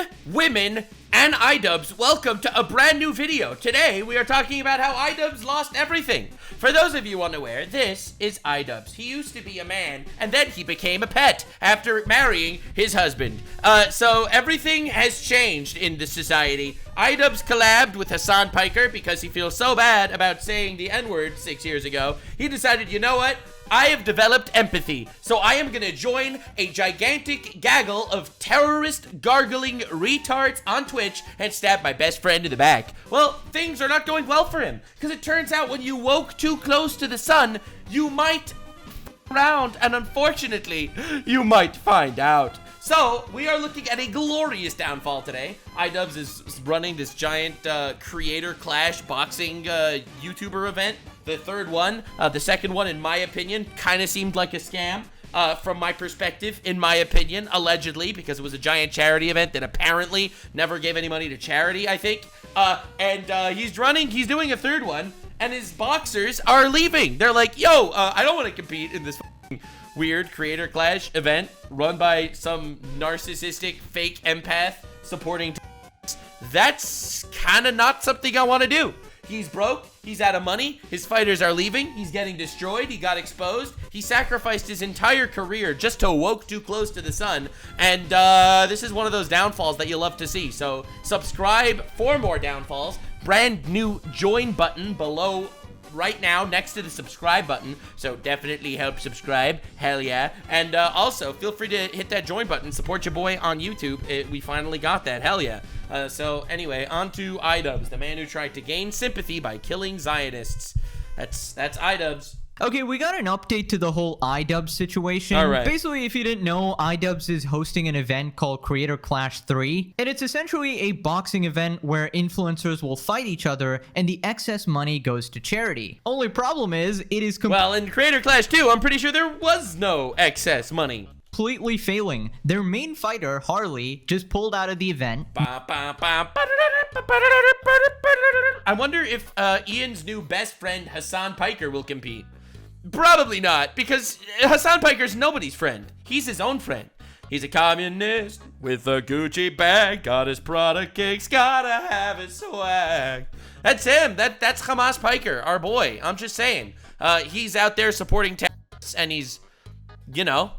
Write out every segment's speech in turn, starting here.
Men, women, and iDubbbz, welcome to a brand new video. Today, we are talking about how iDubbbz lost everything. For those of you unaware, this is iDubbbz. He used to be a man, and then he became a pet after marrying his husband. So everything has changed in the society. iDubbbz collabed with Hasan Piker because he feels so bad about saying the N-word 6 years ago. He decided, you know what? I have developed empathy, so I am gonna join a gigantic gaggle of terrorist gargling retards on Twitch and stab my best friend in the back. Well, things are not going well for him, because it turns out when you woke too close to the sun, you might around, and unfortunately, you might find out. So, we are looking at a glorious downfall today. iDubbbz is running this giant creator clash boxing YouTuber event. The third one, the second one, in my opinion, kind of seemed like a scam. From my perspective, in my opinion, allegedly, because it was a giant charity event that apparently never gave any money to charity, I think. He's doing a third one, and his boxers are leaving. They're like, yo, I don't want to compete in this weird creator clash event run by some narcissistic fake empath supporting That's kind of not something I want to do. He's broke, he's out of money, his fighters are leaving, he's getting destroyed, he got exposed, he sacrificed his entire career just to woke too close to the sun, and this is one of those downfalls that you love to see. So subscribe for more downfalls. Brand new join button below right now next to the subscribe button, so definitely help subscribe, hell yeah. And also feel free to hit that join button, support your boy on YouTube. We finally got that, hell yeah. So anyway, on to iDubbbz, the man who tried to gain sympathy by killing Zionists. That's iDubbbz. Okay, we got an update to the whole iDubbbz situation. All right. Basically, if you didn't know, iDubbbz is hosting an event called Creator Clash 3, and it's essentially a boxing event where influencers will fight each other, and the excess money goes to charity. Only problem is, it is well, in Creator Clash 2, I'm pretty sure there was no excess money. Completely failing. Their main fighter, Harley, just pulled out of the event. I wonder if Ian's new best friend, Hasan Piker, will compete. Probably not, because Hasan Piker's nobody's friend. He's his own friend. He's a communist with a Gucci bag, got his product kicks, gotta have his swag. That's him. That's Hamas Piker, our boy. I'm just saying. He's out there supporting terrorists, and he's, you know,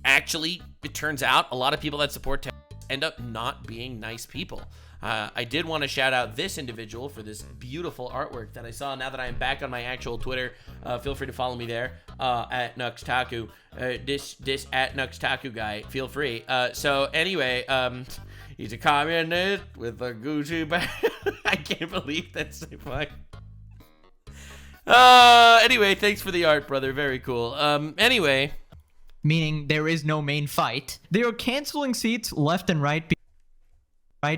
actually, it turns out a lot of people that support terrorists end up not being nice people. I did want to shout out this individual for this beautiful artwork that I saw. Now that I am back on my actual Twitter, feel free to follow me there, at Nuxtaku. This at Nuxtaku guy, feel free. So anyway, he's a communist with a Gucci bag. I can't believe that's so funny. Anyway, thanks for the art, brother. Very cool. Anyway. Meaning there is no main fight. They are canceling seats left and right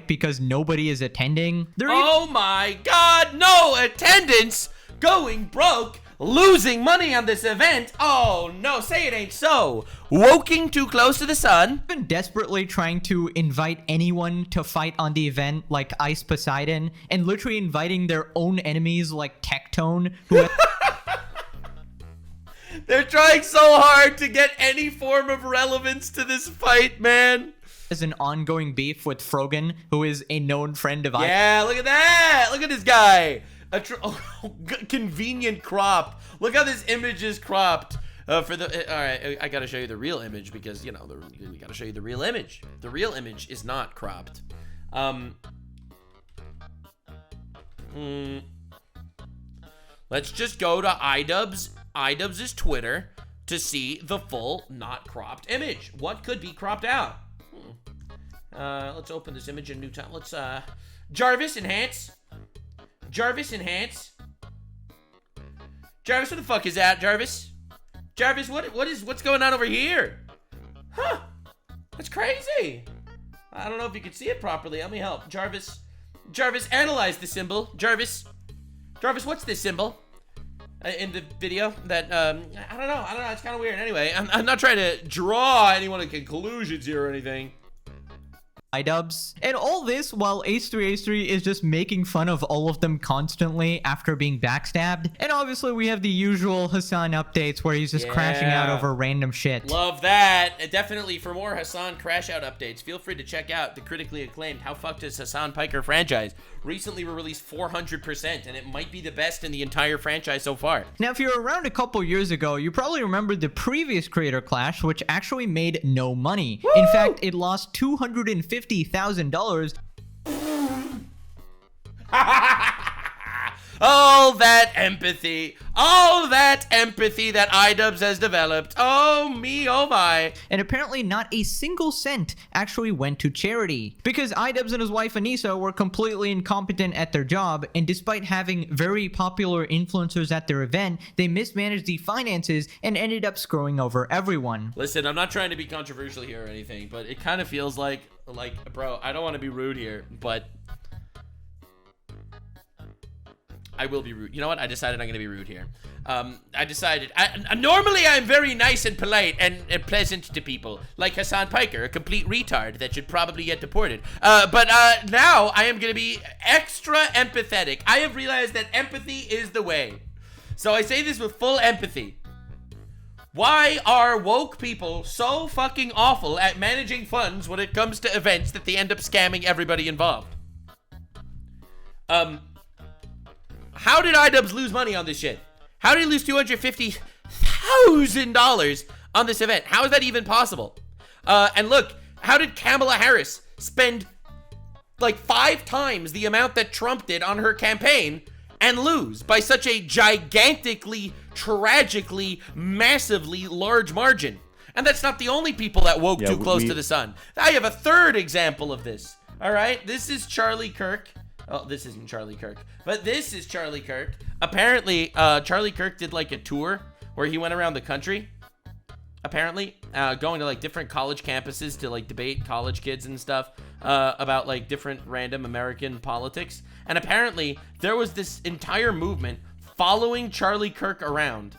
because nobody is attending. Oh my god, no attendance, going broke, losing money on this event. Oh no, say it ain't so. Woking too close to the sun. Been desperately trying to invite anyone to fight on the event, like Ice Poseidon, and literally inviting their own enemies like Tectone, who They're trying so hard to get any form of relevance to this fight, man. Is an ongoing beef with Frogan, who is a known friend of Yeah, look at that. Look at this guy. Convenient crop. Look how this image is cropped. All right, I gotta show you the real image because, you know, we gotta show you the real image. The real image is not cropped. Let's just go to iDubbbz's Twitter to see the full not cropped image. What could be cropped out? Let's open this image in a new time. Let's Jarvis enhance. Jarvis, where the fuck is that, Jarvis? Jarvis, what's going on over here? Huh? That's crazy. I don't know if you can see it properly. Let me help. Jarvis, analyze the symbol. Jarvis, what's this symbol? In the video that, I don't know. It's kind of weird. Anyway, I'm not trying to draw anyone to conclusions here or anything. iDubbbz. And all this while Ace3 is just making fun of all of them constantly after being backstabbed. And obviously we have the usual Hasan updates where he's just crashing out over random shit. Love that. Definitely for more Hasan crash out updates, feel free to check out the critically acclaimed How Fucked Is Hasan Piker franchise. Recently released 400%, and it might be the best in the entire franchise so far. Now, if you were around a couple years ago, you probably remember the previous Creator Clash, which actually made no money. Woo! In fact, it lost $250,000. All that empathy that iDubbbz has developed. Oh me, oh my. And apparently not a single cent actually went to charity. Because iDubbbz and his wife Anissa were completely incompetent at their job, and despite having very popular influencers at their event, they mismanaged the finances and ended up screwing over everyone. Listen, I'm not trying to be controversial here or anything, but it kind of feels like, bro, I don't want to be rude here, but I will be rude. You know what? I decided I'm going to be rude here. Normally I'm very nice and polite and pleasant to people, like Hasan Piker, a complete retard that should probably get deported. But now I am going to be extra empathetic. I have realized that empathy is the way. So I say this with full empathy. Why are woke people so fucking awful at managing funds when it comes to events that they end up scamming everybody involved? How did iDubbbz lose money on this shit? How did he lose $250,000 on this event? How is that even possible? And look, how did Kamala Harris spend like 5 times the amount that Trump did on her campaign and lose by such a gigantically, tragically, massively large margin? And that's not the only people that woke too close to the sun. I have a third example of this. All right, this is Charlie Kirk. Oh, this isn't Charlie Kirk, but this is Charlie Kirk. Apparently, Charlie Kirk did like a tour where he went around the country, apparently, going to like different college campuses to like debate college kids and stuff about like different random American politics. And apparently there was this entire movement following Charlie Kirk around,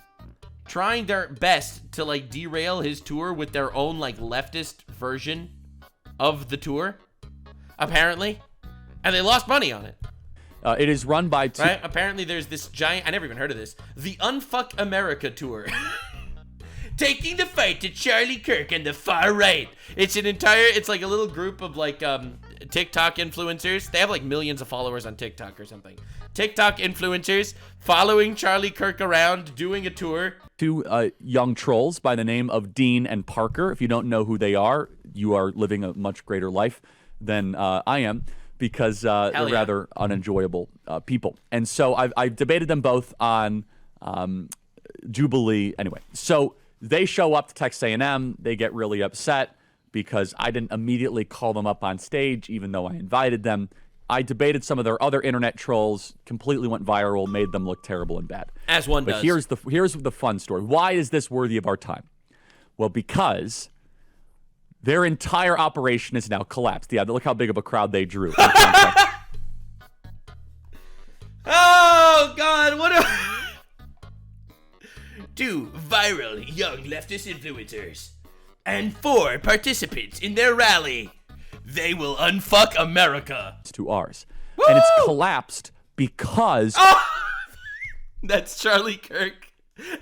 trying their best to like derail his tour with their own like leftist version of the tour, apparently. And they lost money on it. It is run by right? Apparently there's this giant, I never even heard of this, the Unfuck America tour. Taking the fight to Charlie Kirk and the far right. It's like a little group of like TikTok influencers. They have like millions of followers on TikTok or something. TikTok influencers following Charlie Kirk around, doing a tour. 2 young trolls by the name of Dean and Parker. If you don't know who they are, you are living a much greater life than I am. Because they're rather unenjoyable people. And so I've debated them both on Jubilee. Anyway, so they show up to Texas A&M. They get really upset because I didn't immediately call them up on stage, even though I invited them. I debated some of their other internet trolls, completely went viral, made them look terrible and bad. As one does. But here's the fun story. Why is this worthy of our time? Well, because their entire operation is now collapsed. Yeah, look how big of a crowd they drew. Oh, God, what a... 2 viral young leftist influencers and 4 participants in their rally. They will unfuck America. To ours. Woo! And it's collapsed because... Oh! That's Charlie Kirk.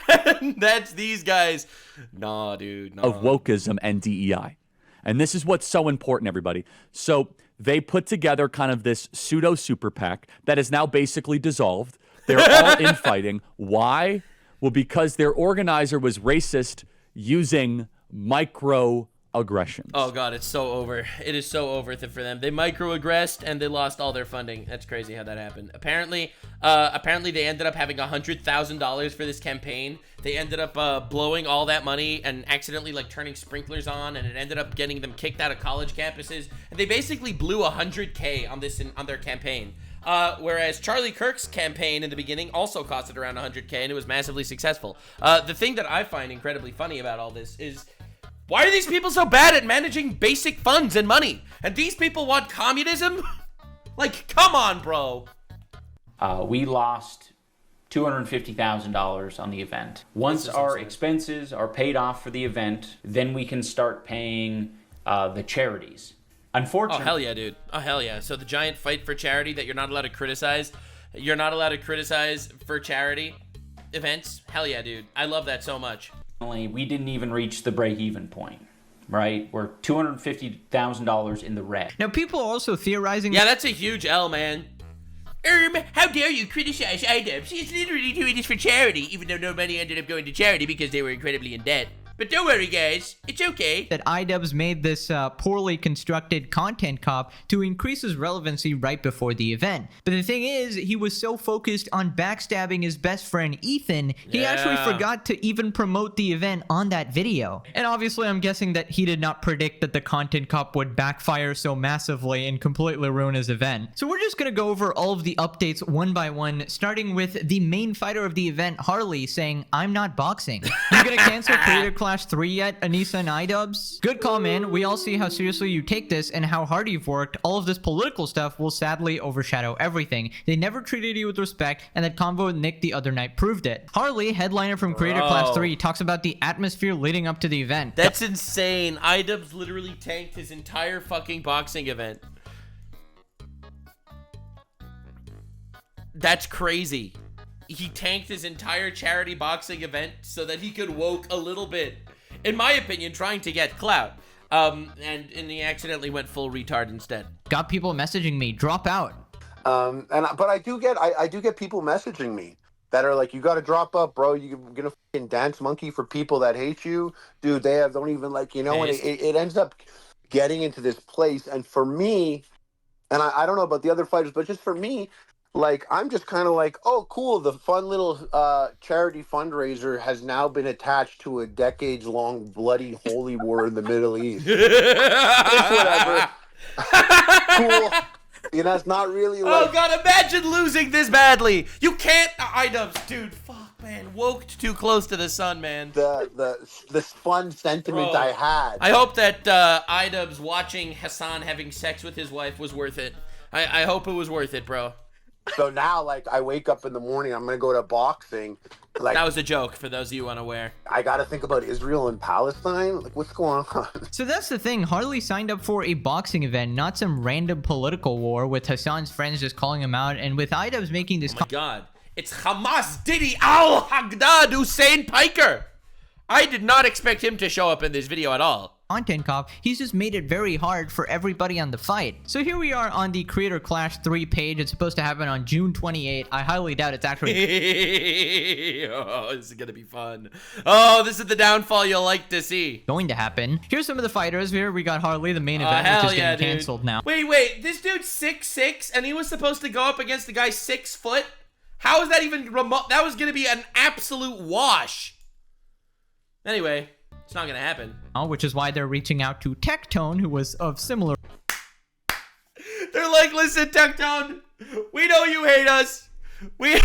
And that's these guys. Nah, dude, nah. Of wokeism and DEI. And this is what's so important, everybody. So they put together kind of this pseudo super PAC that is now basically dissolved. They're all infighting. Why? Well, because their organizer was racist using microaggressions. Oh, God, it's so over. It is so over for them. They microaggressed and they lost all their funding. That's crazy how that happened. Apparently they ended up having $100,000 for this campaign. They ended up blowing all that money and accidentally like turning sprinklers on, and it ended up getting them kicked out of college campuses. And they basically blew $100K on this on their campaign. Whereas Charlie Kirk's campaign in the beginning also costed around $100K, and it was massively successful. The thing that I find incredibly funny about all this is, why are these people so bad at managing basic funds and money? And these people want communism? Like, come on, bro. We lost $250,000 on the event. Once our expenses are paid off for the event, then we can start paying the charities. Oh, Unfortunately, hell yeah, dude. Oh, hell yeah. So the giant fight for charity that you're not allowed to criticize. You're not allowed to criticize for charity events. Hell yeah, dude. I love that so much. we didn't even reach the break-even point, right? We're $250,000 in the red. Now, people are also theorizing. Yeah, that's a huge L, man. How dare you criticize iDubbbz? He's literally doing this for charity, even though no money ended up going to charity because they were incredibly in debt. But don't worry, guys. It's okay. That iDubbbz made this poorly constructed content cop to increase his relevancy right before the event. But the thing is, he was so focused on backstabbing his best friend Ethan, he actually forgot to even promote the event on that video. And obviously, I'm guessing that he did not predict that the content cop would backfire so massively and completely ruin his event. So we're just gonna go over all of the updates one by one, starting with the main fighter of the event, Harley, saying, "I'm not boxing." You gonna cancel Creator Clash 3 yet, Anissa and iDubbbz? Good call, man. We all see how seriously you take this and how hard you've worked. All of this political stuff will sadly overshadow everything. They never treated you with respect, and that convo with Nick the other night proved it. Harley, headliner from Creator Clash 3, talks about the atmosphere leading up to the event. That's insane. iDubbbz literally tanked his entire fucking boxing event. That's crazy. He tanked his entire charity boxing event so that he could woke a little bit, in my opinion, trying to get clout. And he accidentally went full retard instead. Got people messaging me, drop out. But I do get people messaging me that are like, you got to drop up, bro. You're gonna fucking dance monkey for people that hate you, dude. Don't even like, and it ends up getting into this place. And for me, and I don't know about the other fighters, but just for me, like, I'm just kind of like, oh, cool. The fun little charity fundraiser has now been attached to a decades-long bloody holy war in the Middle East. It's whatever. Cool. It's not really like... Oh, God, imagine losing this badly. You can't... iDubbbz, dude, fuck, man. Woked too close to the sun, man. The fun sentiment I had. I hope that iDubbbz watching Hasan having sex with his wife was worth it. I hope it was worth it, bro. So now, like, I wake up in the morning, I'm going to go to boxing. Like, that was a joke for those of you unaware. I got to think about Israel and Palestine. Like, what's going on? So that's the thing. Harley signed up for a boxing event, not some random political war with Hasan's friends just calling him out. And with iDubbbz making this... Oh, my God. It's Hamas Diddy Al-Hagdad Hasan Piker. I did not expect him to show up in this video at all. Content cop, he's just made it very hard for everybody on the fight. So here we are on the Creator Clash 3 page. It's supposed to happen on June 28. I highly doubt it's actually oh, this is gonna be fun. Oh, this is the downfall you'll like to see. Going to happen. Here's some of the fighters. Here we got Harley, the main event, which is getting canceled now. Wait, this dude's 6'6", and he was supposed to go up against the guy 6 foot? How is that even remote? That was gonna be an absolute wash. Anyway, it's not gonna happen. Which is why they're reaching out to Tectone, who was of similar... They're like, listen, Tectone, we know you hate us. We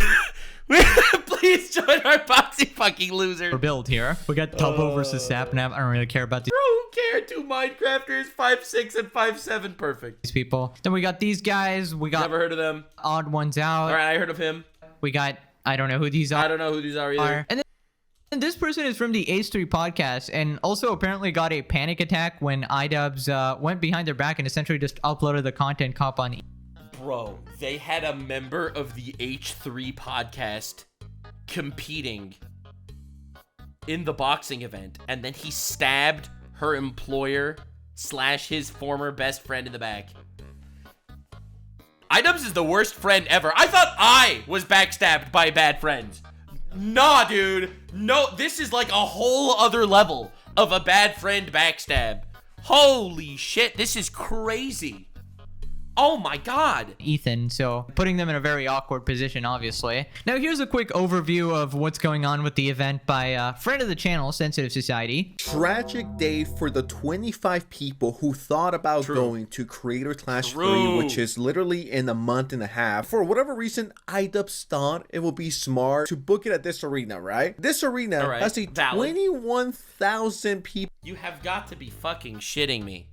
please join our boxing fucking loser. Build here. We got Tubbo versus Sapnap. I don't really care about these... Bro, who cared? Two Minecrafters, 5'6" and 5'7", perfect. These people. Then we got these guys. We got... Never heard of them. Odd Ones Out. All right, I heard of him. We got... I don't know who these are. I don't know who these are either. And this person is from the Ace3 podcast and also apparently got a panic attack when iDubbbz went behind their back and essentially just uploaded the content cop on. Bro, they had a member of the H3 podcast competing in the boxing event, and then he stabbed her employer / his former best friend in the back. iDubbbz is the worst friend ever. I thought I was backstabbed by bad friends. Nah, dude. No, this is like a whole other level of a bad friend backstab. Holy shit, this is crazy. Oh my God. Ethan, so putting them in a very awkward position, obviously. Now, here's a quick overview of what's going on with the event by friend of the channel, Sensitive Society. Tragic day for the 25 people who thought about going to Creator Clash 3, which is literally in a month and a half. For whatever reason, iDubbbz thought it would be smart to book it at this arena, right? This arena has a 21,000 people. You have got to be fucking shitting me.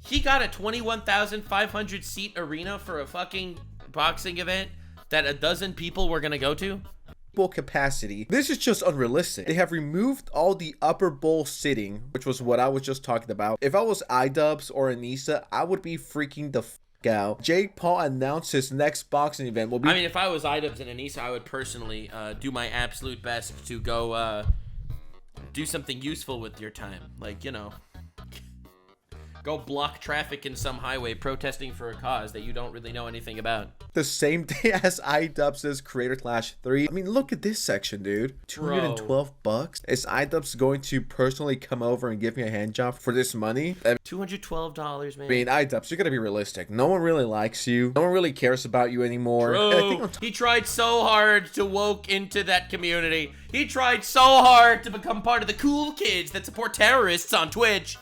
He got a 21,500 seat arena for a fucking boxing event that a dozen people were gonna go to? bowl capacity. This is just unrealistic. They have removed all the upper bowl sitting, which was what I was just talking about. If I was iDubbbz or Anissa, I would be freaking the out. Jake Paul announced his next boxing event will be... I mean, if I was iDubbbz and Anissa, I would personally do my absolute best to go do something useful with your time. Like, you know, go block traffic in some highway protesting for a cause that you don't really know anything about. The same day as iDubbbz's Creator Clash 3. I mean, look at this section, dude. $212. Is iDubbbz going to personally come over and give me a hand job for this money? $212, man. I mean, iDubbbz, you're gonna be realistic. No one really likes you. No one really cares about you anymore. True. He tried so hard to woke into that community. He tried so hard to become part of the cool kids that support terrorists on Twitch,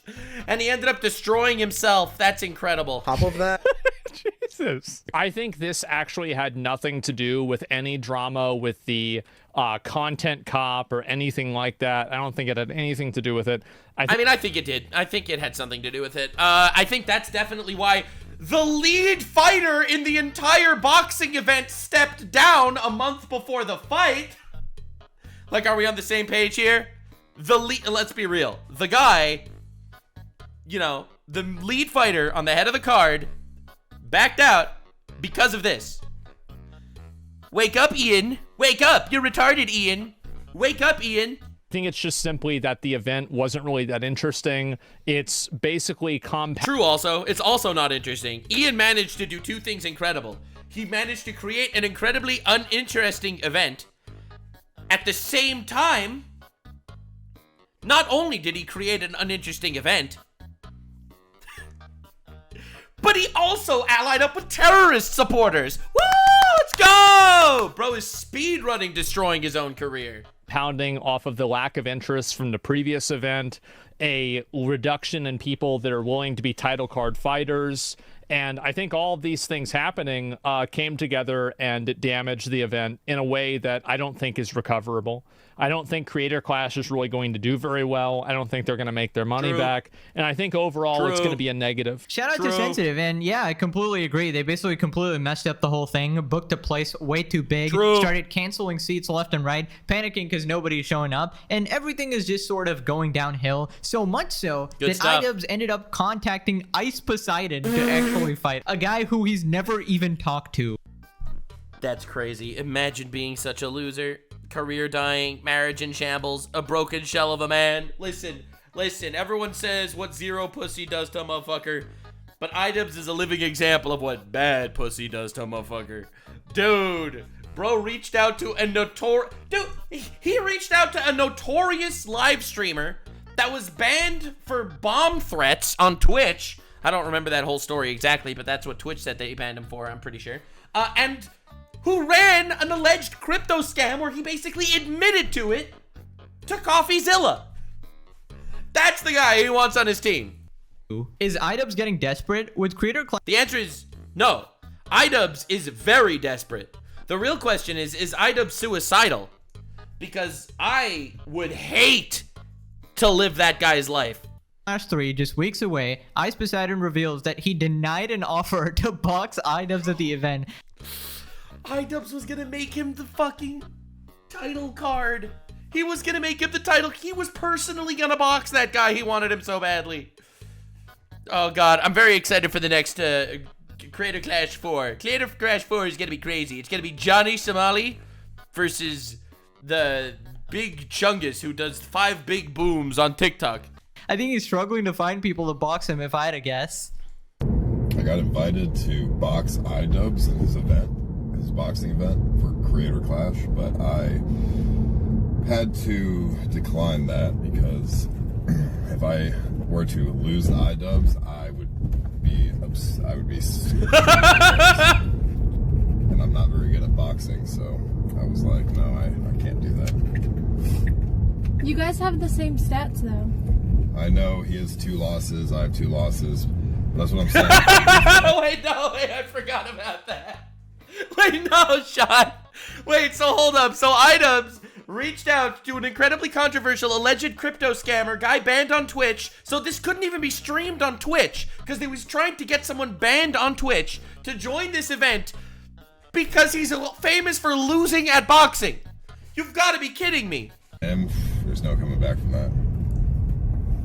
and he ended up destroying himself. That's incredible. Top of that. Jesus. I think this actually had nothing to do with any drama with the content cop or anything like that. I don't think it had anything to do with it. I mean, I think it did. I think it had something to do with it. I think that's definitely why the lead fighter in the entire boxing event stepped down a month before the fight. Like, are we on the same page here? Let's be real. The guy, you know, the lead fighter on the head of the card backed out because of this. Wake up, Ian. Wake up. You're retarded, Ian. Wake up, Ian. I think it's just simply that the event wasn't really that interesting. It's basically True also. It's also not interesting. Ian managed to do two things incredible. He managed to create an incredibly uninteresting event. At the same time, not only did he create an uninteresting event, but he also allied up with terrorist supporters. Woo! Let's go! Bro is speedrunning, destroying his own career. Pounding off of the lack of interest from the previous event, a reduction in people that are willing to be title card fighters. And I think all of these things happening came together and it damaged the event in a way that I don't think is recoverable. I don't think Creator Clash is really going to do very well. I don't think they're going to make their money back. And I think overall it's going to be a negative. Shout out to Sensitive. And yeah, I completely agree. They basically completely messed up the whole thing. Booked a place way too big. Started canceling seats left and right. Panicking because nobody's showing up. And everything is just sort of going downhill. So much so that iDubbbz ended up contacting Ice Poseidon to actually fight. A guy who he's never even talked to. That's crazy. Imagine being such a loser. Career dying, marriage in shambles, a broken shell of a man. Listen, everyone says what zero pussy does to a motherfucker, but iDubbbz is a living example of what bad pussy does to a motherfucker. Dude, bro reached out to he reached out to a notorious live streamer that was banned for bomb threats on Twitch. I don't remember that whole story exactly, but that's what Twitch said they banned him for, I'm pretty sure. And who ran an alleged crypto scam where he basically admitted to it to CoffeeZilla. That's the guy he wants on his team. Is iDubbbz getting desperate with Creator Clash? The answer is no. iDubbbz is very desperate. The real question is iDubbbz suicidal? Because I would hate to live that guy's life. Clash 3, just weeks away, Ice Poseidon reveals that he denied an offer to box iDubbbz at the event. iDubbbz was gonna make him the fucking title card. He was gonna make him the title. He was personally gonna box that guy. He wanted him so badly. Oh god, I'm very excited for the next Creator Clash 4. Creator Clash 4 is gonna be crazy. It's gonna be Johnny Somali versus the big Chungus who does 5 big booms on TikTok. I think he's struggling to find people to box him, if I had to guess. I got invited to box iDubbbz in his event. His boxing event for Creator Clash, but I had to decline that because if I were to lose the iDubbbz, I would be super and I'm not very good at boxing, so I was like, no, I can't do that. You guys have the same stats though. I know he has 2 losses, I have 2 losses. That's what I'm saying. Wait, I forgot about that. Wait, no, Sean. Wait, so hold up. So iDubbbz reached out to an incredibly controversial alleged crypto scammer, guy banned on Twitch. So this couldn't even be streamed on Twitch because they was trying to get someone banned on Twitch to join this event because he's famous for losing at boxing. You've got to be kidding me. And there's no coming back from that.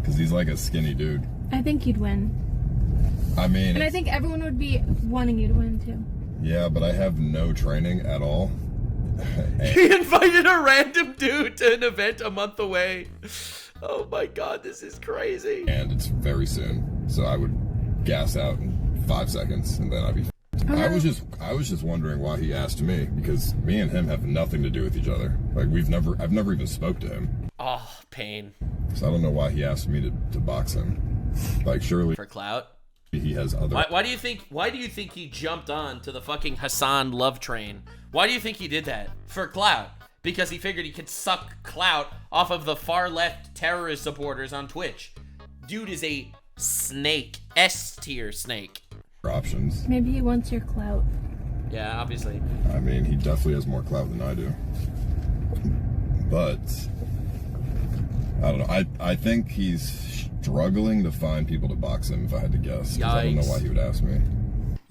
Because he's like a skinny dude. I think you'd win. I mean... And I think everyone would be wanting you to win, too. Yeah, but I have no training at all. He invited a random dude to an event a month away. Oh my god, this is crazy. And it's very soon. So I would gas out in 5 seconds and then I'd be I was just wondering why he asked me, because me and him have nothing to do with each other. Like I've never even spoke to him. Oh, pain. So I don't know why he asked me to box him. Like surely For clout? he has other Why do you think he jumped on to the fucking Hasan love train? Why do you think he did that? For clout. Because he figured he could suck clout off of the far left terrorist supporters on Twitch. Dude is a snake. S-tier snake. options. Maybe he wants your clout. Yeah, obviously. I mean, he definitely has more clout than I do. But I don't know. I think he's struggling to find people to box him, if I had to guess. 'Cause I don't know why he would ask me.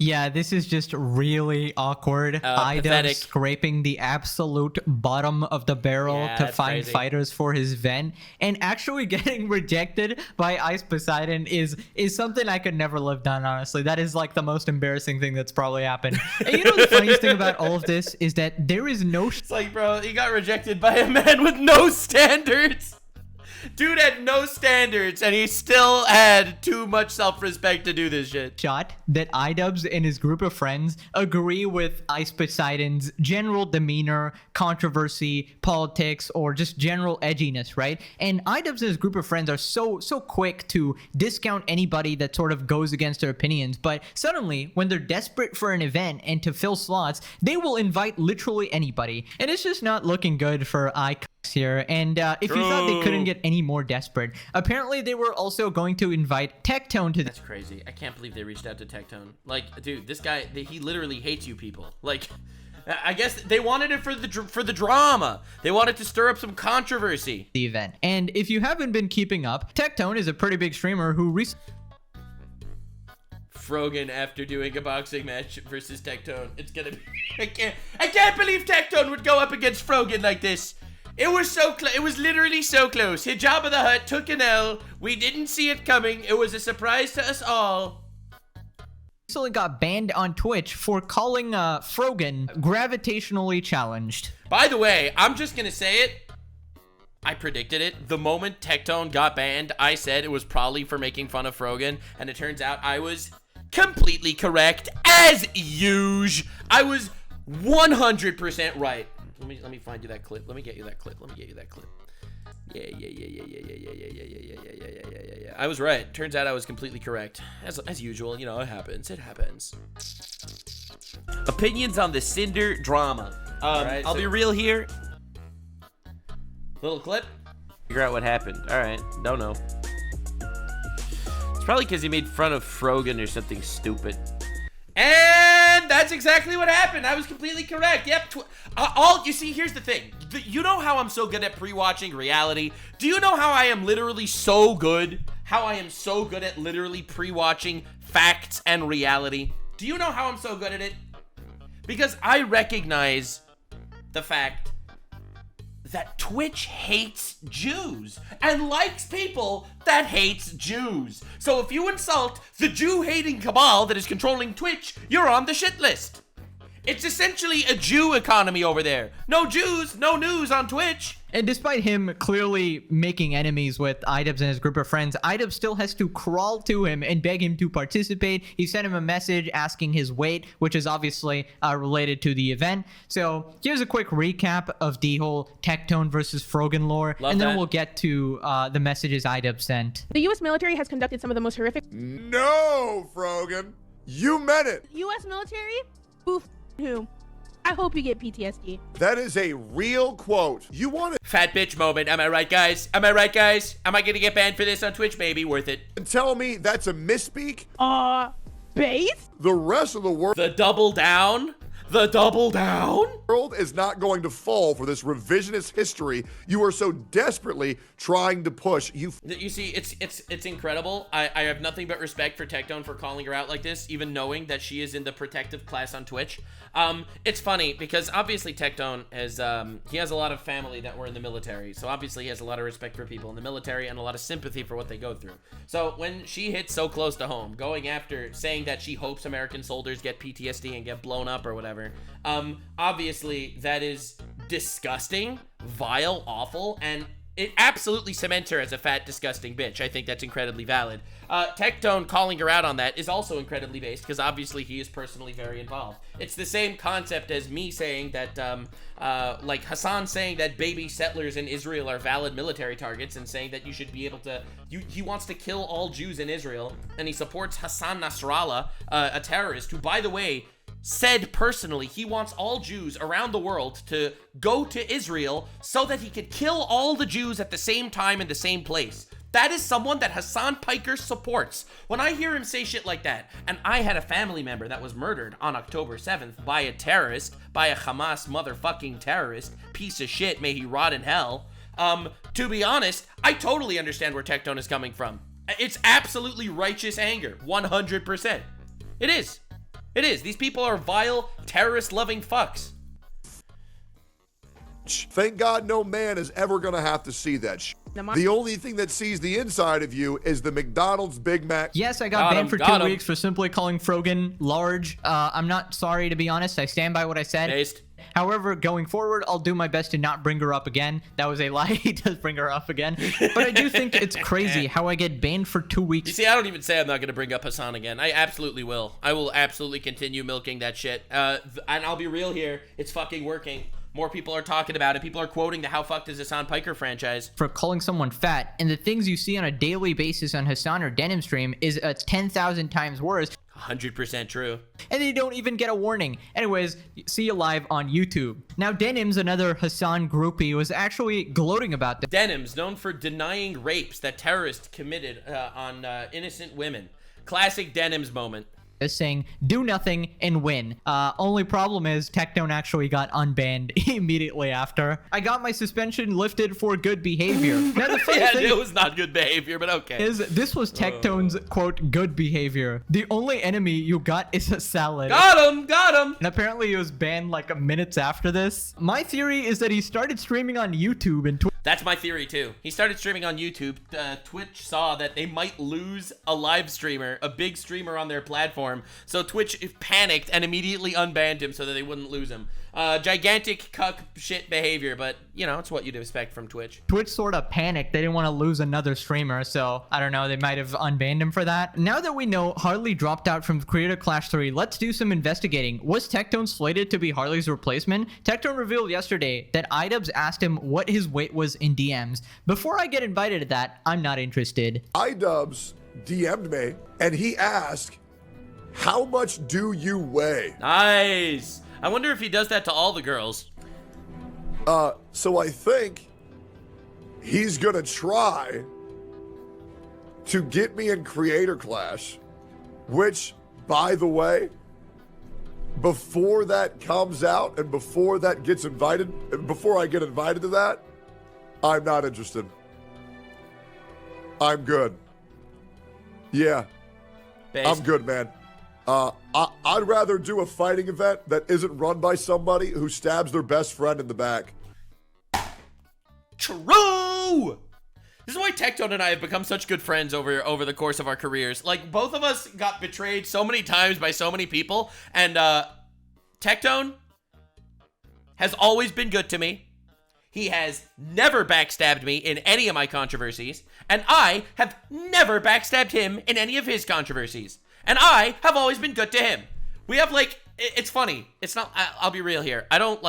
Yeah, this is just really awkward. Pathetic. iDubbbz scraping the absolute bottom of the barrel to that's find crazy. fighters for his vent, and actually getting rejected by Ice Poseidon is something I could never live down, honestly. That is like the most embarrassing thing that's probably happened. And you know the funniest thing about all of this is that there is no It's like, bro, he got rejected by a man with no standards. Dude had no standards, and he still had too much self-respect to do this shit. shot that iDubbbz and his group of friends agree with Ice Poseidon's general demeanor, controversy, politics, or just general edginess, right? And iDubbbz and his group of friends are so quick to discount anybody that sort of goes against their opinions, but suddenly, when they're desperate for an event and to fill slots, they will invite literally anybody. And it's just not looking good for iCucks here. And if you thought they couldn't get any more desperate, apparently they were also going to invite Tectone to the That's crazy. I can't believe they reached out to Tectone. Like, dude, this guy, he literally hates you people. Like, I guess they wanted it for the drama. They wanted to stir up some controversy. the event. And if you haven't been keeping up, Tectone is a pretty big streamer who recently Frogan after doing a boxing match versus Tectone. It's gonna be. I can't believe Tectone would go up against Frogan like this. It was so close. It was literally so close. Hijabba the Hutt took an L. We didn't see it coming. It was a surprise to us all. got banned on Twitch for calling Frogan gravitationally challenged. By the way, I'm just gonna say it. I predicted it. The moment Tectone got banned, I said it was probably for making fun of Frogan, and it turns out I was completely correct, as usual. I was 100% right. Let me find you that clip. Let me get you that clip. Yeah. I was right. Turns out I was completely correct. As usual, you know, it happens. Opinions on the Cinder drama. Right, I'll be real here. Little clip. Figure out what happened. All right. Don't know. It's probably because he made fun of Frogan or something stupid. And that's exactly what happened. I was completely correct. Yep. You see, here's the thing. You know how I'm so good at pre-watching reality? Do you know how I am literally so good? How I am so good at literally pre-watching facts and reality? Do you know how I'm so good at it? Because I recognize the fact that Twitch hates Jews and likes people that hates Jews. So if you insult the Jew-hating cabal that is controlling Twitch, you're on the shit list. It's essentially a Jew economy over there. No Jews, no news on Twitch. And despite him clearly making enemies with iDubbbz and his group of friends, iDubbbz still has to crawl to him and beg him to participate. He sent him a message asking his weight, which is obviously related to the event. So here's a quick recap of the whole Tectone versus Frogan lore, and then we'll get to the messages iDubbbz sent. The U.S. military has conducted some of the most horrific. No, Frogan. You meant it. U.S. military? Who? I hope you get PTSD. That is a real quote. You want Fat bitch moment. Am I right, guys? Am I right, guys? Am I gonna get banned for this on Twitch? Maybe. Worth it. to tell me that's a misspeak? Base? The rest of the world. The double down. The double down? World is not going to fall for this revisionist history you are so desperately trying to push. You see, it's incredible. I have nothing but respect for Tectone for calling her out like this, even knowing that she is in the protective class on Twitch. It's funny because obviously Tectone has he has a lot of family that were in the military, so obviously he has a lot of respect for people in the military and a lot of sympathy for what they go through. So when she hits so close to home, going after saying that she hopes American soldiers get PTSD and get blown up or whatever, obviously that is disgusting, vile, awful, and it absolutely cements her as a fat, disgusting bitch. I think that's incredibly valid. Tectone calling her out on that is also incredibly based because obviously he is personally very involved. It's the same concept as me saying that, like Hasan saying that baby settlers in Israel are valid military targets and saying that you should be able to, he wants to kill all Jews in Israel, and he supports Hassan Nasrallah, a terrorist who, by the way, said personally he wants all Jews around the world to go to Israel so that he could kill all the Jews at the same time in the same place. That is someone that Hasan Piker supports. When I hear him say shit like that, and I had a family member that was murdered on October 7th by a terrorist, by a Hamas motherfucking terrorist, piece of shit, may he rot in hell. To be honest, I totally understand where Tectone is coming from. It's absolutely righteous anger, 100%. It is. It is. These people are vile, terrorist-loving fucks. Thank God no man is ever going to have to see that shit. The only thing that sees the inside of you is the McDonald's Big Mac. Yes, I got banned for 2 weeks for simply calling Frogan large. I'm not sorry, to be honest. I stand by what I said. Based. However, going forward, I'll do my best to not bring her up again. That was a lie. He does bring her up again. But I do think it's crazy how I get banned for 2 weeks. You see, I don't even say I'm not going to bring up Hasan again. I absolutely will. I will absolutely continue milking that shit. And I'll be real here. It's fucking working. More people are talking about it. People are quoting the How Fucked is Hasan Piker franchise. For calling someone fat, and the things you see on a daily basis on Hasan or Denim stream is 10,000 times worse. 100% true. And they don't even get a warning. Anyways, see you live on YouTube. Now, Denim's, another Hasan groupie, was actually gloating about this. Denim's, known for denying rapes that terrorists committed on innocent women. Classic Denim's moment. Saying do nothing and win. Only problem is Tectone actually got unbanned immediately after. I got my suspension lifted for good behavior. Now the funny thing it was not good behavior, but okay. This was Tectone's quote good behavior. The only enemy you got is a salad. Got him. And apparently he was banned like minutes after this. My theory is that he started streaming on YouTube and Twitch. That's my theory too. He started streaming on YouTube. Twitch saw that they might lose a live streamer, a big streamer on their platform. So Twitch panicked and immediately unbanned him so that they wouldn't lose him. Gigantic cuck shit behavior, but you know, it's what you'd expect from Twitch. Twitch sort of panicked. They didn't want to lose another streamer, so I don't know, they might have unbanned him for that. Now that we know Harley dropped out from Creator Clash 3, let's do some investigating. Was Tectone slated to be Harley's replacement? Tectone revealed yesterday that iDubbbz asked him what his weight was in DMs. Before I get invited to that, I'm not interested. iDubbbz DM'd me and he asked, how much do you weigh? Nice. I wonder if he does that to all the girls. So I think he's gonna try to get me in Creator Clash, which, by the way, before that comes out and before that gets invited, before I get invited to that, I'm not interested. I'm good. Yeah, I'm good, man. I'd rather do a fighting event that isn't run by somebody who stabs their best friend in the back. True! This is why Tectone and I have become such good friends over the course of our careers. Like, both of us got betrayed so many times by so many people, and Tectone has always been good to me. He has never backstabbed me in any of my controversies, and I have never backstabbed him in any of his controversies. And I have always been good to him. We have, like, it's funny. It's not, I'll be real here. I don't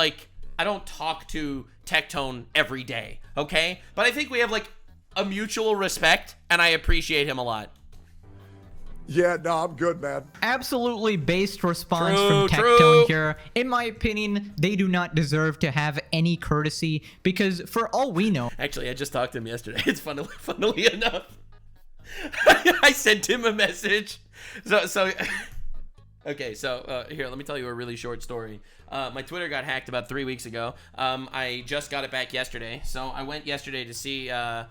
talk to Tectone every day, okay? But I think we have, like, a mutual respect, and I appreciate him a lot. Yeah, no, I'm good, man. Absolutely based response from Tectone here. In my opinion, they do not deserve to have any courtesy because for all we know... Actually, I just talked to him yesterday. It's funnily enough. I sent him a message. So Okay, so here, let me tell you a really short story. My Twitter got hacked about 3 weeks ago. I just got it back yesterday. So I went yesterday to see, well,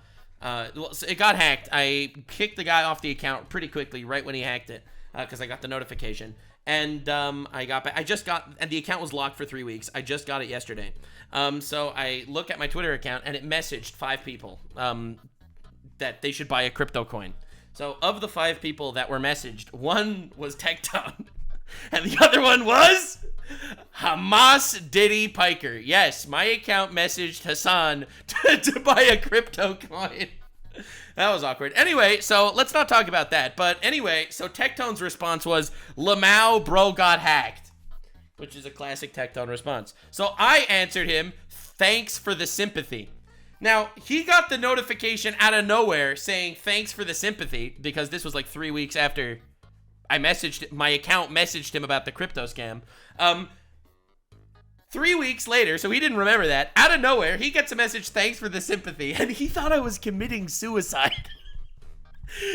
so it got hacked. I kicked the guy off the account pretty quickly right when he hacked it because I got the notification. And I got back, and the account was locked for 3 weeks. I just got it yesterday. So I look at my Twitter account and it messaged 5 people that they should buy a crypto coin. So of the 5 people that were messaged, one was Tectone. And the other one was Hasan Piker. Yes, my account messaged Hasan to buy a crypto coin. That was awkward. Anyway, so let's not talk about that. But anyway, so Tectone's response was, Lamau, bro got hacked. Which is a classic Tectone response. So I answered him, thanks for the sympathy. Now, he got the notification out of nowhere saying thanks for the sympathy because this was like 3 weeks after my account messaged him about the crypto scam. 3 weeks later, so he didn't remember that, out of nowhere, he gets a message, thanks for the sympathy, and he thought I was committing suicide.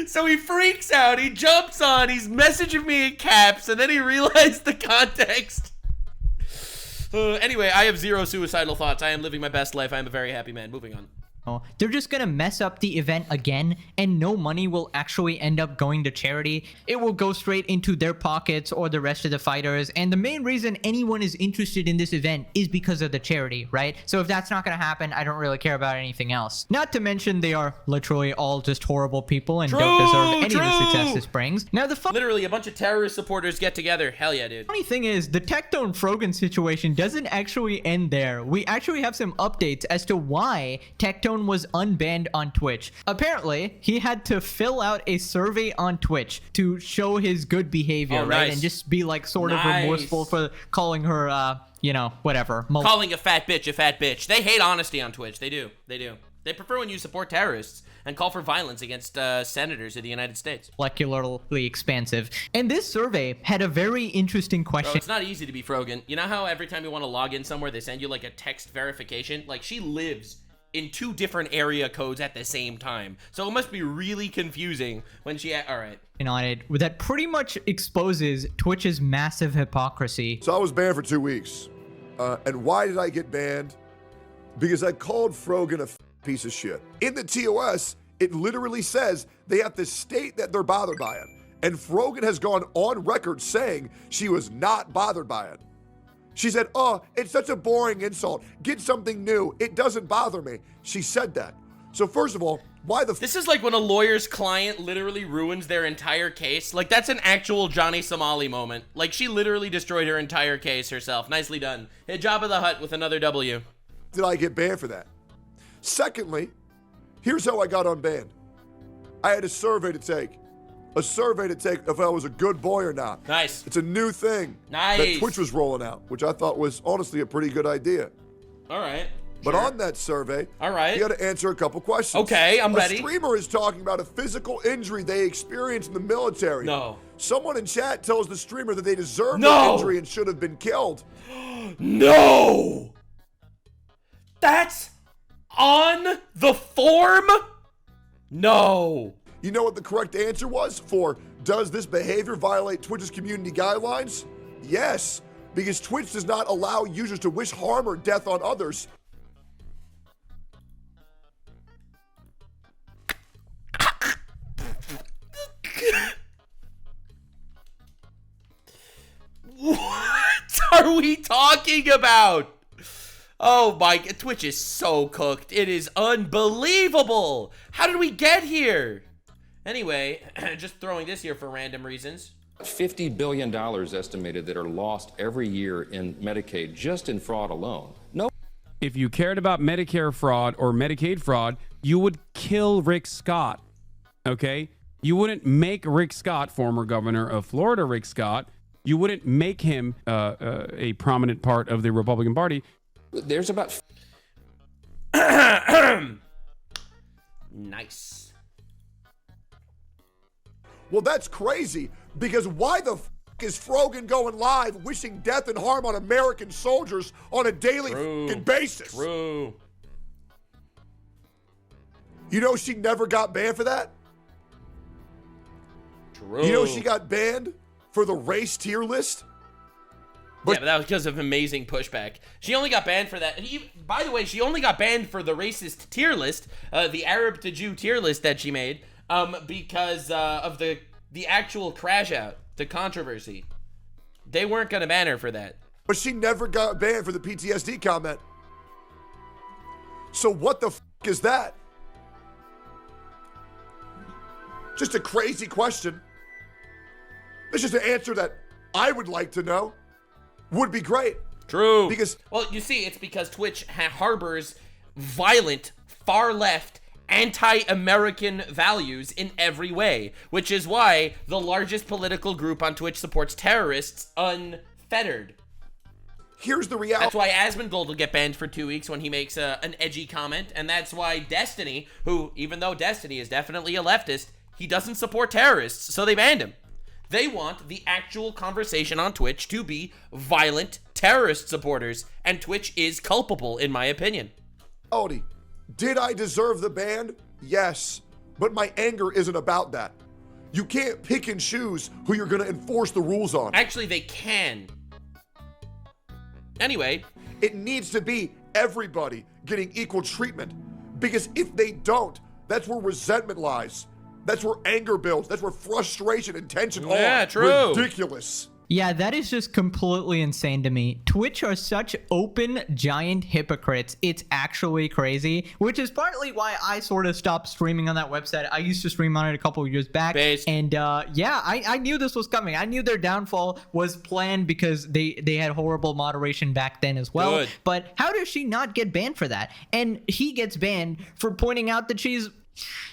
So he freaks out, he jumps on, he's messaging me in caps, and then he realized the context. Anyway, I have zero suicidal thoughts. I am living my best life. I am a very happy man. Moving on. They're just gonna mess up the event again, and no money will actually end up going to charity. It will go straight into their pockets or the rest of the fighters, and the main reason anyone is interested in this event is because of the charity, right? So if that's not gonna happen, I don't really care about anything else. Not to mention they are literally all just horrible people and don't deserve any of the success this brings. Now literally a bunch of terrorist supporters get together. Hell yeah, dude. Funny thing is, the Tectone and Frogan situation doesn't actually end there. We actually have some updates as to why Tectone was unbanned on Twitch. Apparently, he had to fill out a survey on Twitch to show his good behavior, right? Nice. And just be like sort of remorseful for calling her, you know, whatever. Calling a fat bitch a fat bitch. They hate honesty on Twitch. They do. They do. They prefer when you support terrorists and call for violence against senators of the United States. Molecularly expansive. And this survey had a very interesting question. Bro, it's not easy to be Frogan. You know how every time you want to log in somewhere, they send you like a text verification? Like, she lives in 2 different area codes at the same time. So it must be really confusing when she... All right. On it, that pretty much exposes Twitch's massive hypocrisy. So I was banned for 2 weeks. And why did I get banned? Because I called Frogan a piece of shit. In the TOS, it literally says they have to state that they're bothered by it. And Frogan has gone on record saying she was not bothered by it. She said, oh, it's such a boring insult. Get something new. It doesn't bother me. She said that. So first of all, why the This is like when a lawyer's client literally ruins their entire case. Like, that's an actual Johnny Somali moment. Like, she literally destroyed her entire case herself. Nicely done. Hit Jabba the Hutt with another W. Did I get banned for that? Secondly, here's how I got unbanned. I had a survey to take. A survey to take if I was a good boy or not. Nice. It's a new thing Nice. that Twitch was rolling out, which I thought was honestly a pretty good idea. All right. But Sure. on that survey, All right. you got to answer a couple questions. Okay, I'm ready. A streamer is talking about a physical injury they experienced in the military. No. Someone in chat tells the streamer that they deserve No. the injury and should have been killed. No! That's on the form? No. You know what the correct answer was for does this behavior violate Twitch's community guidelines? Yes, because Twitch does not allow users to wish harm or death on others. What are we talking about? Oh my, Twitch is so cooked. It is unbelievable. How did we get here? Anyway, just throwing this here for random reasons. $50 billion estimated that are lost every year in Medicaid, just in fraud alone. No. If you cared about Medicare fraud or Medicaid fraud, you would kill Rick Scott, okay? You wouldn't make Rick Scott, former governor of Florida, Rick Scott, you wouldn't make him a prominent part of the Republican Party. There's about... Nice. Well, that's crazy, because why the f is Frogan going live wishing death and harm on American soldiers on a daily f***ing basis? True. You know she never got banned for that? True. You know she got banned for the race tier list. Yeah, but that was because of amazing pushback. She only got banned for that. By the way, she only got banned for the racist tier list, the Arab to Jew tier list that she made, because of the actual crash out, the controversy. They weren't going to ban her for that. But she never got banned for the PTSD comment. So what the is that? Just a crazy question. It's just an answer that I would like to know. Would be great. True. Because, well, you see, it's because Twitch harbors violent, far-left, anti-American values in every way, which is why the largest political group on Twitch supports terrorists unfettered. Here's the reality. That's why Asmongold will get banned for 2 weeks when he makes an edgy comment, and that's why Destiny, who, even though Destiny is definitely a leftist, he doesn't support terrorists, so they banned him. They want the actual conversation on Twitch to be violent terrorist supporters, and Twitch is culpable, in my opinion. Odie, did I deserve the ban? Yes, but my anger isn't about that. You can't pick and choose who you're going to enforce the rules on. Actually, they can. Anyway. It needs to be everybody getting equal treatment, because if they don't, that's where resentment lies. That's where anger builds. That's where frustration and tension are. True. Ridiculous. Yeah, that is just completely insane to me. Twitch are such open, giant hypocrites. It's actually crazy, which is partly why I sort of stopped streaming on that website. I used to stream on it a couple of years back. And yeah, I knew this was coming. I knew their downfall was planned because they had horrible moderation back then as well. Good. But how does she not get banned for that? And he gets banned for pointing out that she's...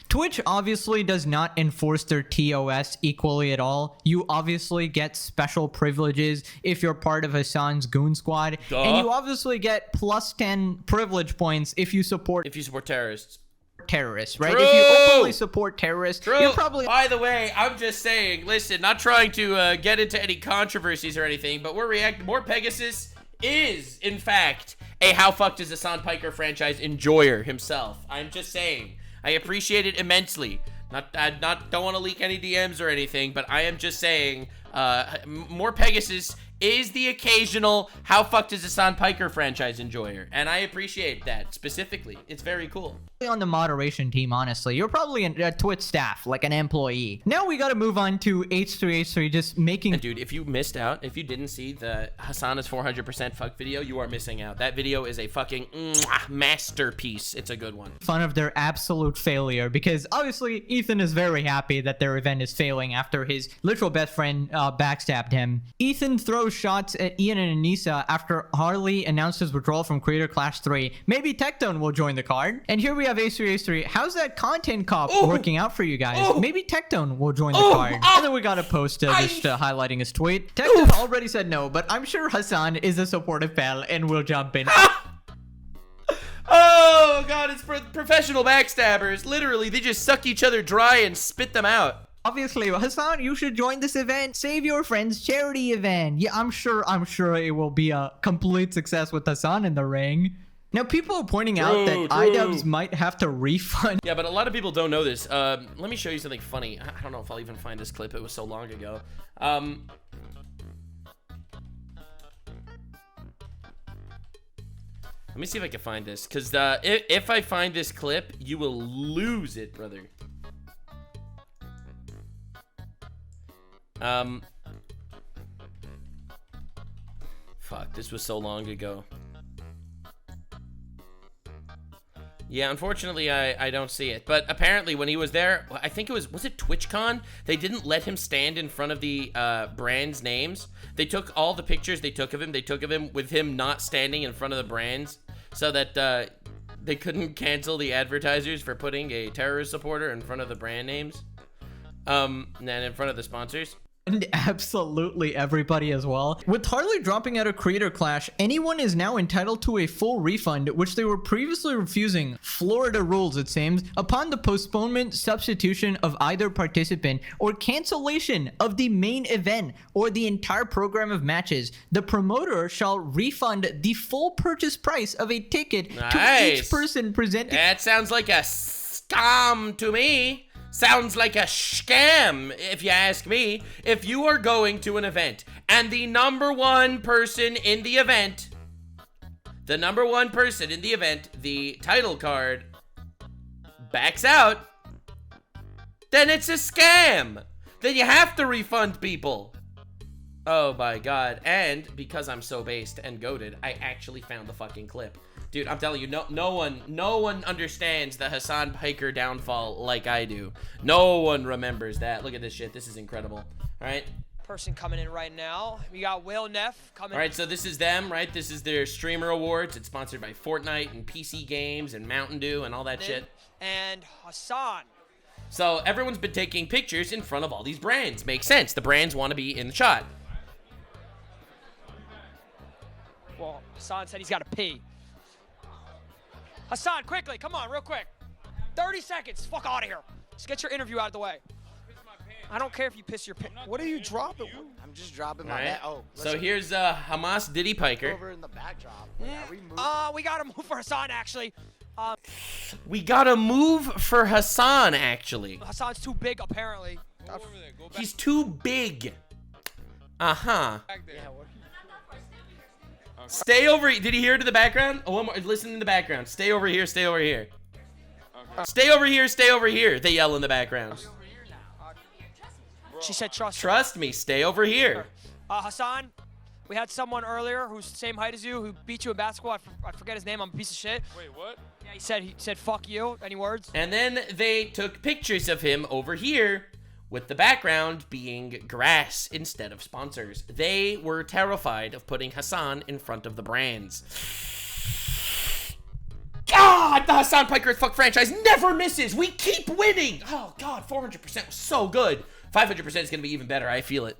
Twitch obviously does not enforce their TOS equally at all. You obviously get special privileges if you're part of Hasan's goon squad. Duh. And you obviously get plus 10 privilege points if you support terrorists. Right? True. If you openly support terrorists, True. you're probably... By the way, I'm just saying, listen, not trying to get into any controversies or anything, but we're reacting. More Pegasus is, in fact, a How Fucked is Hasan Piker franchise enjoyer himself. I'm just saying. I appreciate it immensely. Don't want to leak any DMs or anything, but I am just saying, More Pegasus is the occasional How Fucked is Hasan Piker franchise enjoyer, and I appreciate that specifically. It's very cool. On the moderation team, honestly. You're probably a Twitch staff, like an employee. Now we gotta move on to H3H3, just making... And dude, if you missed out, if you didn't see the Hasan is 400% fuck video, you are missing out. That video is a fucking masterpiece. It's a good one. Fun of their absolute failure, because obviously Ethan is very happy that their event is failing after his literal best friend backstabbed him. Ethan throws shots at Ian and Anissa after Harley announced his withdrawal from Creator Clash 3. Maybe Tectone will join the card. And here we have H3H3. How's that content cop working out for you guys? Maybe Tectone will join the card. And then we got a post just highlighting his tweet. Tectone already said no, but I'm sure Hasan is a supportive pal and will jump in. Oh god, it's professional backstabbers. Literally, they just suck each other dry and spit them out. Obviously, Hasan, you should join this event. Save Your Friends charity event. Yeah, I'm sure it will be a complete success with Hasan in the ring. Now, people are pointing out that iDubbbz might have to refund. Yeah, but a lot of people don't know this. Let me show you something funny. I don't know if I'll even find this clip. It was so long ago. Let me see if I can find this. Because if I find this clip, you will lose it, brother. Fuck, this was so long ago. Yeah, unfortunately, I don't see it. But apparently, when he was there, I think it was it TwitchCon? They didn't let him stand in front of the brands' names. They took all the pictures they took of him. They took of him with him not standing in front of the brands so that they couldn't cancel the advertisers for putting a terrorist supporter in front of the brand names. And in front of the sponsors. And absolutely everybody as well. With Harley dropping out of Creator Clash, anyone is now entitled to a full refund, which they were previously refusing. Florida rules, it seems, upon the postponement, substitution of either participant, or cancellation of the main event, or the entire program of matches. The promoter shall refund the full purchase price of a ticket to each person presenting. That sounds like a scam to me. Sounds like a scam, if you ask me. If you are going to an event and the number one person in the event, the title card, backs out, then it's a scam. Then you have to refund people. Oh my god. And because I'm so based and goated, I actually found the fucking clip. Dude, I'm telling you, no one understands the Hasan Piker downfall like I do. No one remembers that. Look at this shit. This is incredible. All right. Person coming in right now. We got Will Neff coming. All right, so this is them, right? This is their streamer awards. It's sponsored by Fortnite and PC Games and Mountain Dew and all that shit. And Hasan. So everyone's been taking pictures in front of all these brands. Makes sense. The brands want to be in the shot. Well, Hasan said he's got to pee. Hasan, quickly, come on, real quick. 30 seconds, fuck out of here. Just get your interview out of the way. I don't care if you piss your pants. What are you dropping? I'm just dropping my net. Oh, so here's Hamas Diddy Piker. Over in the backdrop. We gotta move for Hasan, actually. We gotta move for Hasan, actually. Hasan's too big, apparently. He's too big. Uh-huh. Stay over. Did he hear it in the background? Oh, one more. Listen in the background. Stay over here. Stay over here. Stay over here. Stay over here. They yell in the background. She said trust. Trust me. Stay over here. Hasan, we had someone earlier who's the same height as you who beat you in basketball. I forget his name. I'm a piece of shit. Wait, what? Yeah, he said fuck you. Any words? And then they took pictures of him over here, with the background being grass instead of sponsors. They were terrified of putting Hasan in front of the brands. God, the Hasan Piker fuck franchise never misses. We keep winning. Oh God, 400% was so good. 500% is going to be even better. I feel it.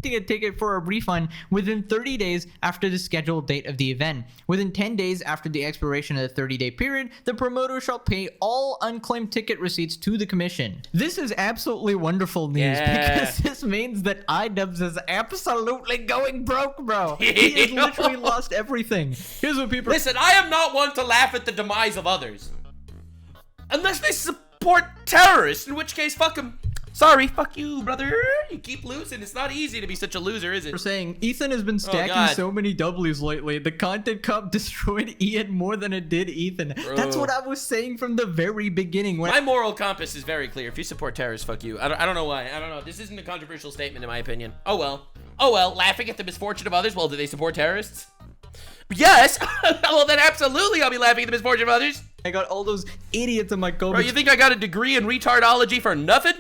A ticket for a refund within 30 days after the scheduled date of the event. Within 10 days after the expiration of the 30-day period, the promoter shall pay all unclaimed ticket receipts to the commission. This is absolutely wonderful news because this means that iDubbbz is absolutely going broke, bro. He has literally lost everything. Here's what people... Listen, I am not one to laugh at the demise of others. Unless they support terrorists, in which case, fuck them. Sorry, fuck you, brother. You keep losing. It's not easy to be such a loser, is it? We're saying Ethan has been stacking so many W's lately. The content cup destroyed Ian more than it did Ethan. Bro. That's what I was saying from the very beginning. My moral compass is very clear. If you support terrorists, fuck you. I don't know why. I don't know. This isn't a controversial statement in my opinion. Oh well. Oh well. Laughing at the misfortune of others. Well, do they support terrorists? Yes. Well, then absolutely I'll be laughing at the misfortune of others. I got all those idiots in my comments. Bro, you think I got a degree in retardology for nothing?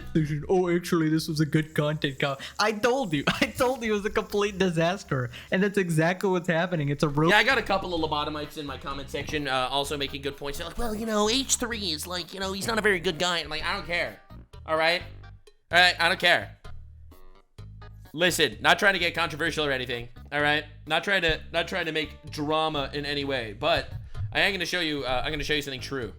Oh, actually, this was a good content count. I told you it was a complete disaster. And that's exactly what's happening. It's a real... Yeah, I got a couple of lobotomites in my comment section also making good points. They're like, well, you know, H3 is like, you know, he's not a very good guy. I'm like, I don't care. All right? All right, I don't care. Listen, not trying to get controversial or anything. All right? Not trying to make drama in any way, but... I am going to show you, something true.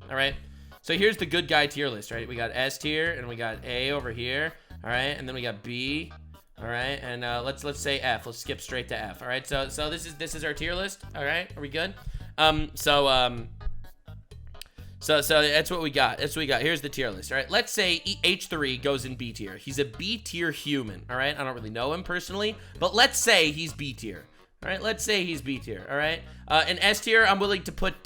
All right. So here's the good guy tier list, right? We got S tier and we got A over here. All right. And then we got B. All right. And let's say F. Let's skip straight to F. All right. So this is our tier list. All right. Are we good? So that's what we got. That's what we got. Here's the tier list. All right. Let's say H3 goes in B tier. He's a B tier human. All right. I don't really know him personally, but let's say he's B tier. All right, let's say he's B tier, all right? In S tier, I'm willing to put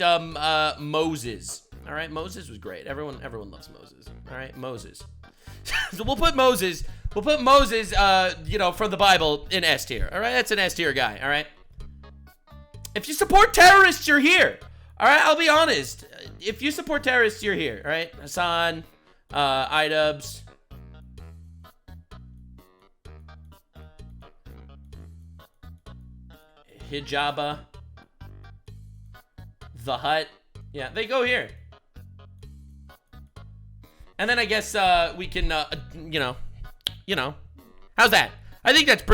Moses. All right, Moses was great. Everyone loves Moses. All right, Moses. So we'll put Moses, you know, from the Bible in S tier. All right, that's an S tier guy, all right? If you support terrorists, you're here. All right, I'll be honest. If you support terrorists, you're here, all right? Hasan, iDubbbz. Hijaba, The Hut, yeah, they go here. And then I guess we can, you know, how's that? I think that's a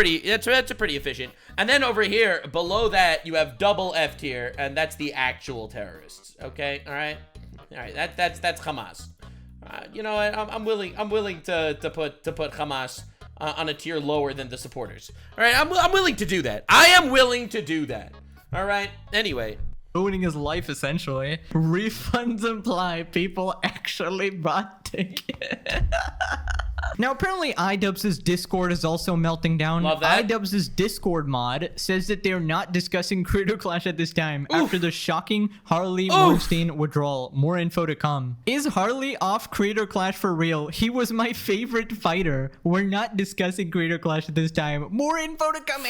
pretty efficient. And then over here, below that, you have double F tier, and that's the actual terrorists. Okay, all right, that's Hamas. You know what? I'm willing to put Hamas on a tier lower than the supporters. All right, I'm willing to do that. I am willing to do that. All right. Anyway, ruining his life essentially. Refunds imply people actually bought tickets. Now, apparently, iDubbbz's Discord is also melting down. Love that. iDubbbz's Discord mod says that they're not discussing Creator Clash at this time after the shocking Harley Morenstein withdrawal. More info to come. Is Harley off Creator Clash for real? He was my favorite fighter. We're not discussing Creator Clash at this time. More info to come.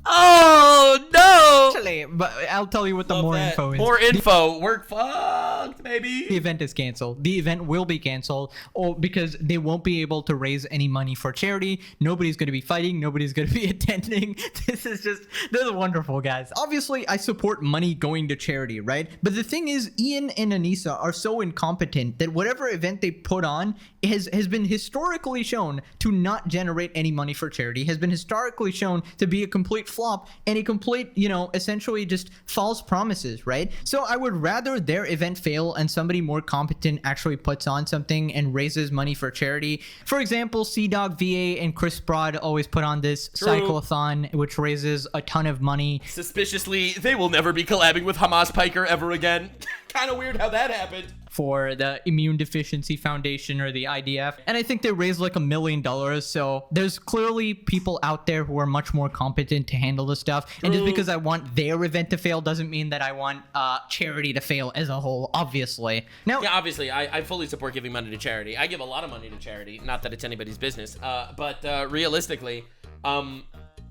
Oh no! Actually, but I'll tell you what the more info is. More info. We're fucked, baby. The event is canceled. The event will be canceled, because they won't be able to raise any money for charity. Nobody's going to be fighting. Nobody's going to be attending. This is wonderful, guys. Obviously, I support money going to charity, right? But the thing is, Ian and Anissa are so incompetent that whatever event they put on has been historically shown to not generate any money for charity, has been historically shown to be a complete flop and a complete, essentially just false promises, right? So I would rather their event fail and somebody more competent actually puts on something and raises money for charity. For example, CDog VA and Chris Broad always put on this cyclothon, which raises a ton of money. Suspiciously, they will never be collabing with Hasan Piker ever again. Kind of weird how that happened. For the Immune Deficiency Foundation or the IDF, and I think they raised like $1 million. So there's clearly people out there who are much more competent to handle this stuff. And just because I want their event to fail doesn't mean that I want charity to fail as a whole, obviously. Now, yeah, obviously, I fully support giving money to charity. I give a lot of money to charity. Not that it's anybody's business, but realistically,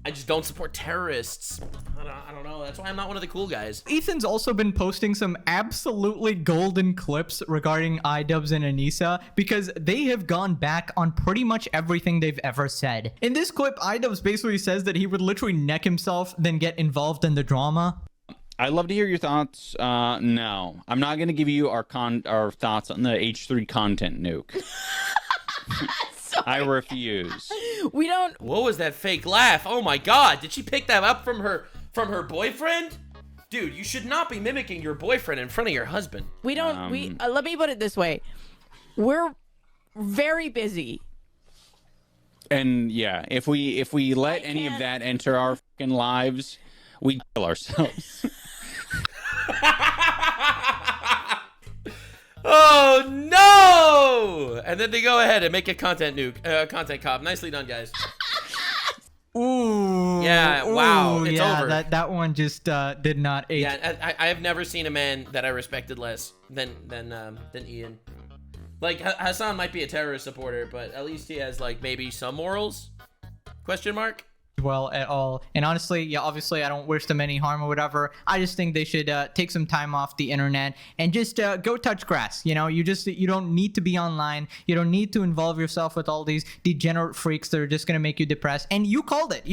I just don't support terrorists. I don't know. That's why I'm not one of the cool guys. Ethan's also been posting some absolutely golden clips regarding iDubbbz and Anissa because they have gone back on pretty much everything they've ever said. In this clip, iDubbbz basically says that he would literally neck himself, then get involved in the drama. I'd love to hear your thoughts. No, I'm not going to give you our thoughts on the H3 content nuke. I refuse. We don't. What was that fake laugh? Oh my god, did she pick that up from her boyfriend? Dude, you should not be mimicking your boyfriend in front of your husband. We don't. Let me put it this way: we're very busy. And yeah, if we let any of that enter our fucking lives, we kill ourselves. Oh no! And then they go ahead and make a content cop. Nicely done, guys. Ooh. Yeah. Wow. It's yeah, over. That one just did not age. Yeah. I have never seen a man that I respected less than Ian. Like Hasan might be a terrorist supporter, but at least he has like maybe some morals? Question mark. Well at all. And honestly, yeah, obviously I don't wish them any harm or whatever. I just think they should take some time off the internet and just go touch grass. You don't need to be online. You don't need to involve yourself with all these degenerate freaks that are just going to make you depressed. And you called it.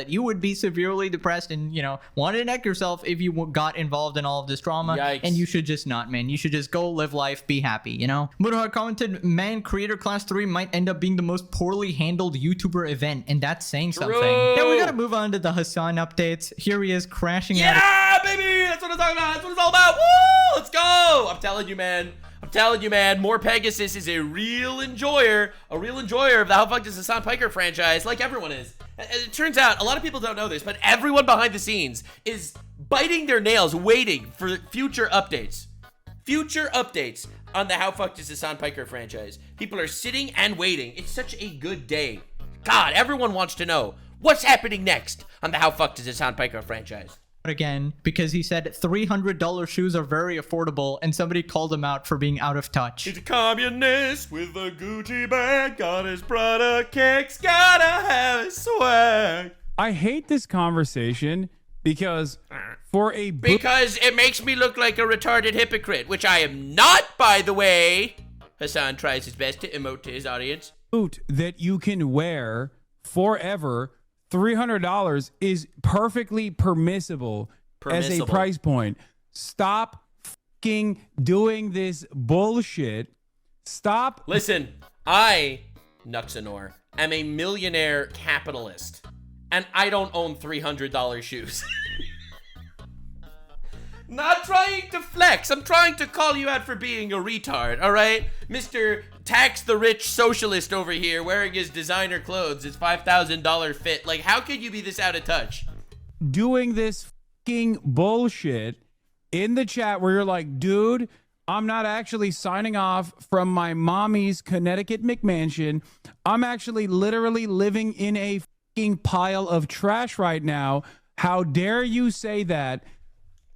You would be severely depressed and, want to neck yourself if you got involved in all of this drama. Yikes. And you should just not, man. You should just go live life, be happy, Mudahar commented, man, Creator Class 3 might end up being the most poorly handled YouTuber event. And that's saying something. Now we gotta move on to the Hasan updates. Here he is crashing out. Yeah, baby! That's what I'm talking about. That's what it's all about. Woo! Let's go! I'm telling you, man. More Pegasus is a real enjoyer of the How Fucked Is Hasan Piker franchise, like everyone is. It turns out, a lot of people don't know this, but everyone behind the scenes is biting their nails waiting for future updates. Future updates on the How Fucked Is Hasan Piker franchise. People are sitting and waiting. It's such a good day. God, everyone wants to know what's happening next on the How Fucked Is Hasan Piker franchise. Again, because he said $300 shoes are very affordable, and somebody called him out for being out of touch. He's a communist with a Gucci bag, got his product kicks, gotta have his swag. I hate this conversation because because it makes me look like a retarded hypocrite, which I am not, by the way. Hasan tries his best to emote to his audience. Boot that you can wear forever, $300 is perfectly permissible as a price point. Stop fucking doing this bullshit. Stop. Listen, I, Nuxanor, am a millionaire capitalist, and I don't own $300 shoes. Not trying to flex. I'm trying to call you out for being a retard, all right? Mr. Tax the Rich Socialist over here wearing his designer clothes, his $5,000 fit. Like, how could you be this out of touch? Doing this fucking bullshit in the chat where you're like, dude, I'm not actually signing off from my mommy's Connecticut McMansion. I'm actually literally living in a fucking pile of trash right now. How dare you say that?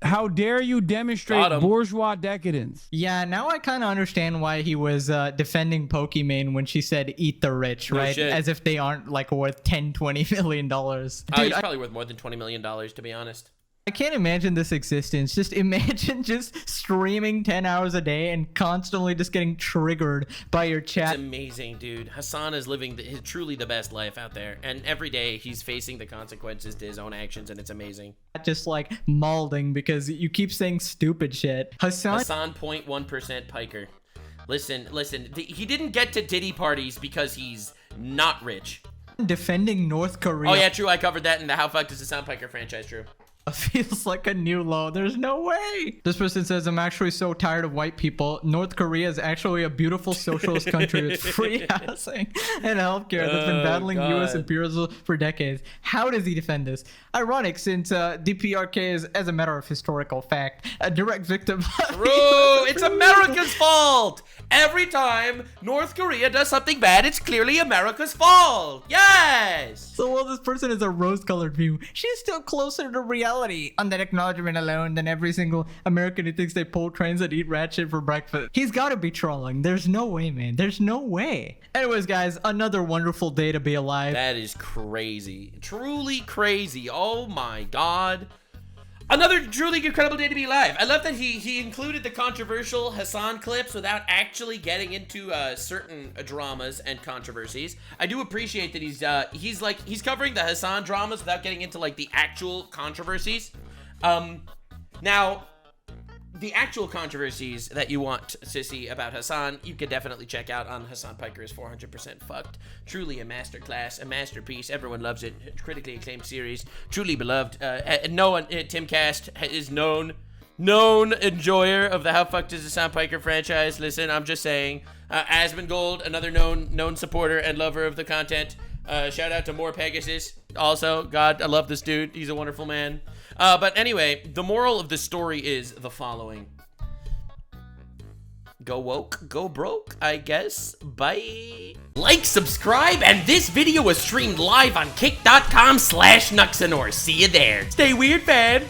How dare you demonstrate bourgeois decadence? Yeah, now I kind of understand why he was defending Pokimane when she said eat the rich, No right? shit. As if they aren't like worth $10-20 million. He's Dude, probably worth more than $20 million, to be honest. I can't imagine this existence. Just imagine just streaming 10 hours a day and constantly just getting triggered by your chat. It's amazing, dude. Hasan is living truly the best life out there. And every day he's facing the consequences to his own actions, and it's amazing. Just like malding because you keep saying stupid shit. Hasan 0.1% Piker. Listen. He didn't get to Diddy parties because he's not rich. defending North Korea. Oh, yeah, true. I covered that in the How Fucked is the Hasan Piker franchise, true. Feels like a new low. There's no way. This person says, I'm actually so tired of white people. North Korea is actually a beautiful socialist country with free housing and healthcare that's been battling U.S. imperialism for decades. How does he defend this? Ironic, since DPRK is, as a matter of historical fact, a direct victim. True. It's America's fault. Every time North Korea does something bad, it's clearly America's fault. Yes. So while this person is a rose-colored view, she's still closer to reality on that acknowledgement alone than every single American who thinks they pull trains and eat rat shit for breakfast. He's got to be trolling. There's no way, man. There's no way. Anyways, guys, another wonderful day to be alive. That is crazy. Truly crazy. Oh my God. Another truly incredible day to be alive. I love that he included the controversial Hasan clips without actually getting into certain dramas and controversies. I do appreciate that he's covering the Hasan dramas without getting into like the actual controversies. Now, the actual controversies that you want to see about Hasan, you can definitely check out on Hasan Piker's 400% Fucked. Truly a masterclass, a masterpiece. Everyone loves it. Critically acclaimed series. Truly beloved. No one, Tim Cast is known enjoyer of the How Fucked is Hasan Piker franchise. Listen, I'm just saying. Asmongold, another known supporter and lover of the content. Shout out to More Pegasus. Also, God, I love this dude. He's a wonderful man. But anyway, the moral of the story is the following. Go woke, go broke, I guess. Bye. Like, subscribe, and this video was streamed live on kick.com/Nuxanor. See you there. Stay weird, man.